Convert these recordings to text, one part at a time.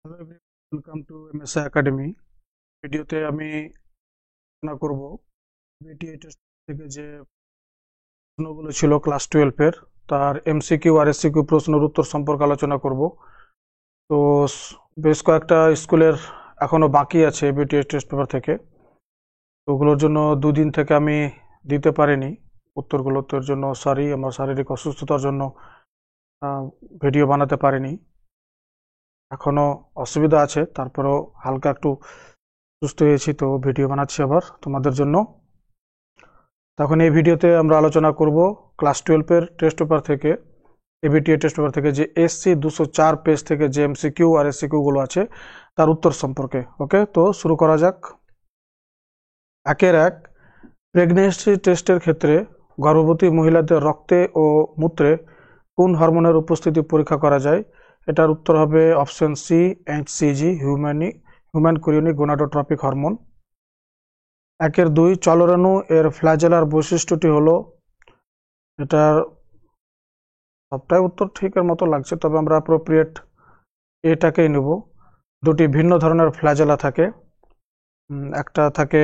Hello everyone, welcome to MSI academy. ভিডিওতে আমি আলোচনা করব বিটিএ টেস্ট থেকে যে প্রশ্নগুলো ছিল ক্লাস 12-এর তার এমসিকিউ আর এসসিকিউ প্রশ্নের উত্তর সম্পর্কে আলোচনা করব। তো বেশ কয়েকটা স্কুলের এখনো বাকি আছে বিটিএ টেস্ট পেপার থেকে, তো ওগুলোর জন্য দুদিন থেকে আমি দিতে পারিনি উত্তরগুলো। তোর জন্য সরি, আমার শারীরিক অসুস্থতার জন্য ভিডিও বানাতে পারিনি। এখনো অসুবিধা আছে, তারপরেও হালকা একটু সুস্থ হয়েছি, তো ভিডিও বানাচ্ছি আবার তোমাদের জন্য। তখন এই ভিডিওতে আমরা আলোচনা করব ক্লাস 12-এর টেস্ট পেপার থেকে, এবিটিএ টেস্ট পেপার থেকে যে এসসি 204 পেজ থেকে যে এমসিকিউ আর এসসিকিউগুলো আছে তার উত্তর সম্পর্কে। ওকে, তো শুরু করা যাক। 1-1 প্রেগনেন্সি টেস্টের ক্ষেত্রে গর্ভবতী মহিলাদের রক্তে ও মূত্রে কোন হরমোনের উপস্থিতি পরীক্ষা করা যায়? এটার উত্তর হবে option C, HCG, human chorionic gonadotropic hormone. 1-2 চলরাণু এর ফ্ল্যাজেলার বৈশিষ্ট্যটি হলো, এটার সবটাই উত্তর ঠিকের মতো লাগছে, তবে আমরা অ্যাপ্রোপ্রিয়েট এটাকেই নেব। দুটি ভিন্ন ধরনের ফ্ল্যাজেলা থাকে, একটা থাকে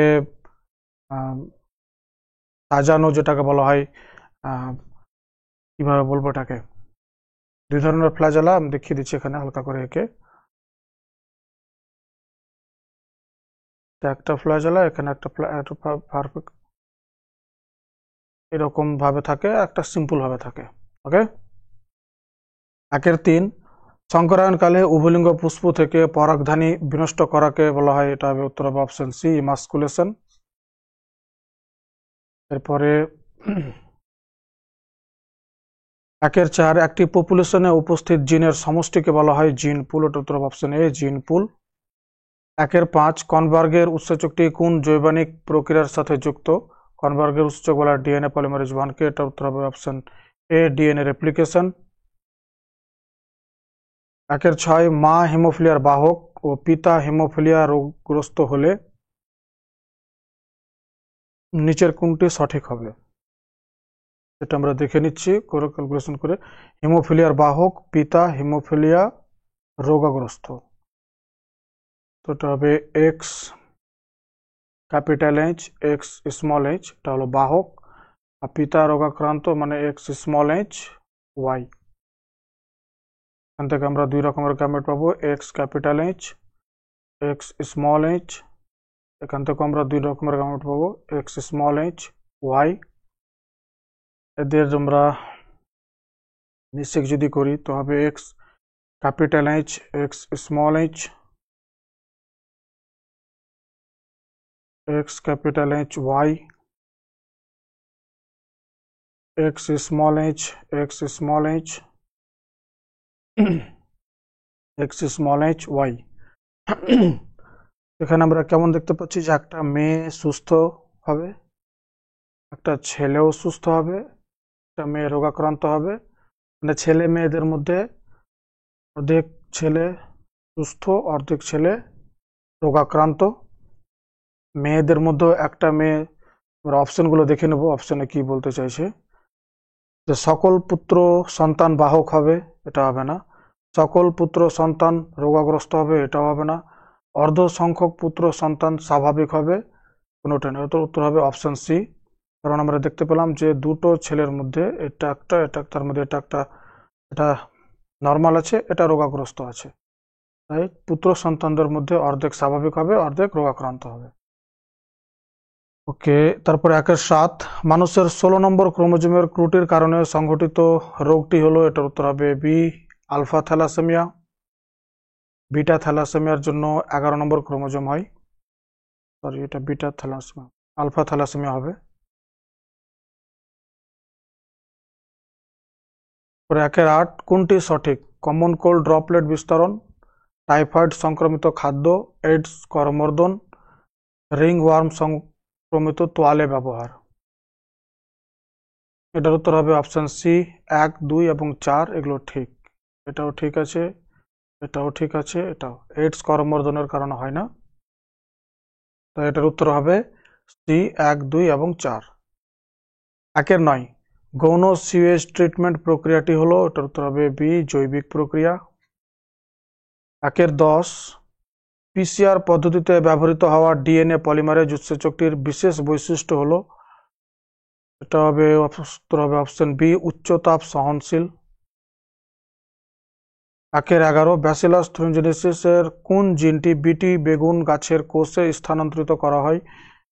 সাজানো, যেটাকে বলা হয় কিভাবে বলবো এটাকে, দুই ধরনের ফ্ল্যাজেলা আমি দেখিয়ে দিচ্ছি এখানে হালকা করে এঁকে। একটা ফ্ল্যাজেলা, এখানে একটা পারফেক্ট এরকম ভাবে থাকে, একটা সিম্পল ভাবে থাকে। ওকে, 1-3 সংকরায়নকালে উভলিঙ্গ পুষ্প থেকে পরাগধানী বিনষ্ট করাকে বলা হয়, এটা হবে উত্তর হবে অপশন সি, ইমাস্কুলেশন। এরপরে 1-4 একটি পপুলেশনে উপস্থিত জিনের সমষ্টিকে বলা হয় জিন পুল, এটা উত্তর হবে অপশন এ, জিন পুল। 1-5 কনবার্গের উৎসেচকটি কোন জৈবানিক প্রক্রিয়ার সাথে যুক্ত? কনবার্গের উৎসেচক বলা হয় ডিএনএ পলিমারেজ 1-কে, এটা উত্তর হবে অপশন এ, ডিএনএ রেপ্লিকেশন। 1-6 মা হিমোফিলিয়ার বাহক ও পিতা হিমোফিলিয়া রোগগ্রস্ত হলে নিচের কোনটি সঠিক হবে? এটা আমরা দেখে নিচ্ছি করে ক্যালকুলেশন করে। হিমোফিলিয়ার বাহক, পিতা হিমোফিলিয়া রোগাগ্রস্ত, তো এটা হবে X capital H, X small H, এটা হলো বাহক, আর পিতা রোগাক্রান্ত মানে এক্স স্মল এইচ ওয়াই। এখান থেকে আমরা দুই রকমের গ্যামেট পাবো, x capital H, X small H. এখান থেকে আমরা দুই রকমের গ্যামেট পাবো, এক্স স্মল এইচ ওয়াই। এদের আমরা নিশ্চয় যদি করি তো হবে X capital H, X small H, X capital H Y, X small H, X small H, X small H Y. এখানে আমরা কেমন দেখতে পাচ্ছি যে একটা মেয়ে সুস্থ হবে, একটা ছেলেও সুস্থ হবে, একটা মেয়ে রোগাক্রান্ত হবে, মানে ছেলে মেয়েদের মধ্যে অর্ধেক ছেলে সুস্থ, অর্ধেক ছেলে রোগাক্রান্ত। মেয়েদের মধ্যে একটা মেয়ে, আমরা অপশনগুলো দেখে নেব অপশনে কি বলতে চাইছে। যে সকল পুত্র সন্তান বাহক হবে, এটা হবে না। সকল পুত্র সন্তান রোগাগ্রস্ত হবে, এটাও হবে না। অর্ধ সংখ্যক পুত্র সন্তান স্বাভাবিক হবে, কোনোটা না। এটার উত্তর হবে অপশন সি, কারণ আমরা দেখতে পেলাম যে দুটো ছেলের মধ্যে এটা একটা, এটা তার মধ্যে এটা একটা, এটা নর্মাল আছে, এটা রোগাগ্রস্ত আছে, তাই পুত্র সন্তানদের মধ্যে অর্ধেক স্বাভাবিক হবে, অর্ধেক রোগাক্রান্ত হবে। ওকে, তারপরে 1-7 মানুষের 16 নম্বর ক্রোমোজোমের ত্রুটির কারণে সংঘটিত রোগটি হলো, এটার উত্তর হবে বি, আলফা থ্যালাসেমিয়া। বিটা থ্যালাসেমিয়ার জন্য 11 নম্বর ক্রোমোজোম হয়, সরি এটা বিটা থ্যালাসেমিয়া, আলফা থ্যালাসেমিয়া হবে। 1-8 কোনটি সঠিক? কমন কোল্ড ড্রপলেট বিস্তরণ, টাইফয়েড সংক্রমিত খাদ্য, এইডস করমর্দন, রিং ওয়ার্ম সংক্রমিত তোয়ালে ব্যবহার। এটার উত্তর হবে অপশন সি, 1, 2 এবং 4 এগুলো ঠিক। এটাও ঠিক আছে, এটাও ঠিক আছে, এটাও। এইডস করমর্দনের কারণে হয় না, তাই এটার উত্তর হবে সি, 1, 2 এবং 4। 1-9 গৌণ সিওয়েজ ট্রিটমেন্ট প্রক্রিয়াটি হলো, এটার উত্তর হবে বি, জৈবিক প্রক্রিয়া। 1-10 পিসিআর পদ্ধতিতে ব্যবহৃত হওয়া ডিএনএ পলিমারেজ উৎসেচকটির বিশেষ বৈশিষ্ট্য হলো, এটা হবে উত্তর হবে অপশন বি, উচ্চ তাপ সহনশীল। 1-11 ব্যাসিলাস থুরিনজেনেসিসের কোন জিনটি বিটি বেগুন গাছের কোষে স্থানান্তরিত করা হয়?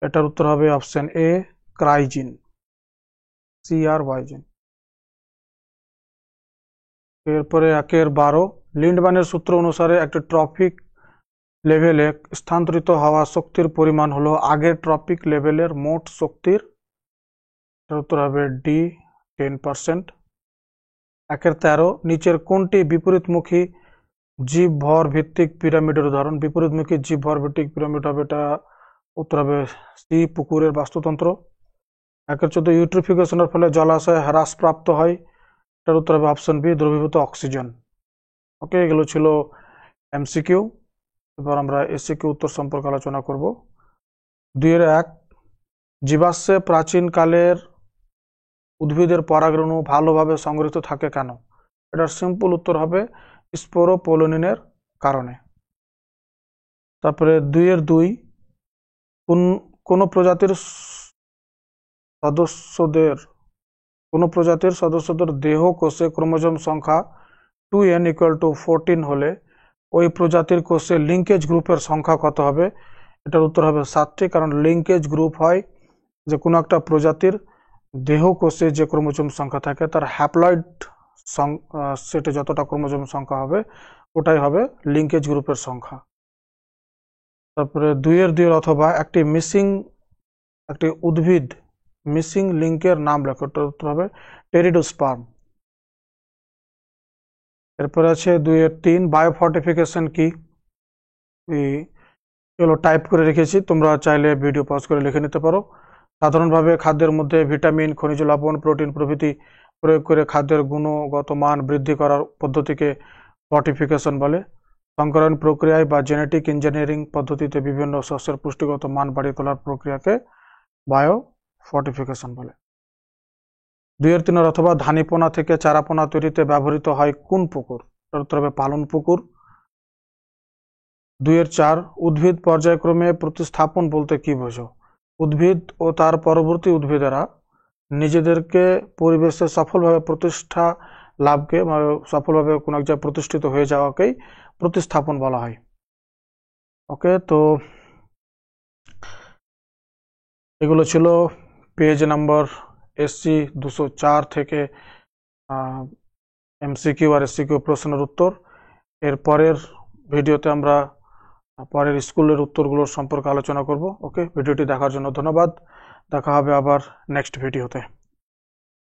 এটার উত্তর হবে অপশন এ, ক্রাই জিন, CRY জিন। এরপরে 1-12 লিন্ডম্যানের সূত্র অনুসারে একটি ট্রপিক লেভেলে স্থানান্তরিত হওয়া শক্তির পরিমাণ হলো আগের ট্রপিক লেভেলের মোট শক্তির, এটার উত্তর হবে ডি, 10%। 1-13 নিচের কোনটি বিপরীতমুখী জীবভর ভিত্তিক পিরামিডের উদাহরণ? বিপরীতমুখী জীবভর ভিত্তিক পিরামিড হবে, এটা উত্তর হবে সি, পুকুরের বাস্তুতন্ত্র। 1-14 ইউট্রিফিকেশনের ফলে জলাশয় হ্রাসপ্রাপ্ত হয়, এটার উত্তর হবে অপশন বি, দ্রবীভূত অক্সিজেন। ওকে, এগুলো ছিল এমসিকিউ। এবার আমরা এসিকিউ উত্তর সম্পর্কে আলোচনা করব। 2-1 জীবাশ্মে প্রাচীনকালের উদ্ভিদের পরাগরেণু ভালোভাবে সংগৃহীত থাকে কেন? এটার সিম্পল উত্তর হবে স্পোরোপোলিনের কারণে। তারপরে 2-2 কোন প্রজাতির সদস্যদের দেহ কোষে ক্রোমোজোম সংখ্যা 2n = 14 হলে ওই প্রজাতির কোষে লিঙ্কেজ গ্রুপের সংখ্যা কত হবে? এটার উত্তর হবে 7টি, কারণ লিঙ্কেজ গ্রুপ হয় যে কোনো একটা প্রজাতির দেহ কোষে যে ক্রোমোজোম সংখ্যা থাকে তার হ্যাপ্লয়েড সেটে যতটা ক্রোমোজোম সংখ্যা হবে ওটাই হবে লিঙ্কেজ গ্রুপের সংখ্যা। তারপরে 2-2 অথবা একটি উদ্ভিদ মিসিং লিঙ্কের নাম লেখো, এটার উত্তর হবে টেরিডোস্পার্ম। এরপরে আছে 2-3 বায়োফর্টিফিকেশন কি? এগুলো টাইপ করে রেখেছি, তোমরা চাইলে ভিডিও পজ করে লিখে নিতে পারো। সাধারণভাবে খাদ্যের মধ্যে ভিটামিন, খনিজ লবণ, প্রোটিন প্রভৃতি প্রয়োগ করে খাদ্যের গুণগত মান বৃদ্ধি করার পদ্ধতিকে ফর্টিফিকেশন বলে। সংকরণ প্রক্রিয়ায় বা জেনেটিক ইঞ্জিনিয়ারিং পদ্ধতিতে বিভিন্ন শস্যের পুষ্টিগত মান বাড়িয়ে তোলার প্রক্রিয়াকে বায়ো ফর্টিফিকেশন বলে। 2-3 অথবা ধানীপোনা থেকে চারাপোনা তৈরিতে ব্যবহৃত হয় কোন পুকুর? তার উত্তর হবে পালন পুকুর। 2-4 উদ্ভিদ পর্যায়ক্রমে প্রতিস্থাপন বলতে কি বোঝো? উদ্ভিদ ও তার পরবর্তী উদ্ভিদেরা নিজেদেরকে পরিবেশে সফলভাবে প্রতিষ্ঠা লাভকে, সফলভাবে কোনো এক জায়গায় প্রতিষ্ঠিত হয়ে যাওয়াকেই প্রতিস্থাপন বলা হয়। ওকে, তো এগুলো ছিল পেজ নাম্বার SC 204 থেকে এমসিকিউ আর এসসিকিউ প্রশ্নের উত্তর। এর পরের ভিডিওতে আমরা পরের স্কুলের উত্তরগুলোর সম্পর্কে আলোচনা করব। ওকে, ভিডিওটি দেখার জন্য ধন্যবাদ। দেখা হবে আবার নেক্সট ভিডিওতে।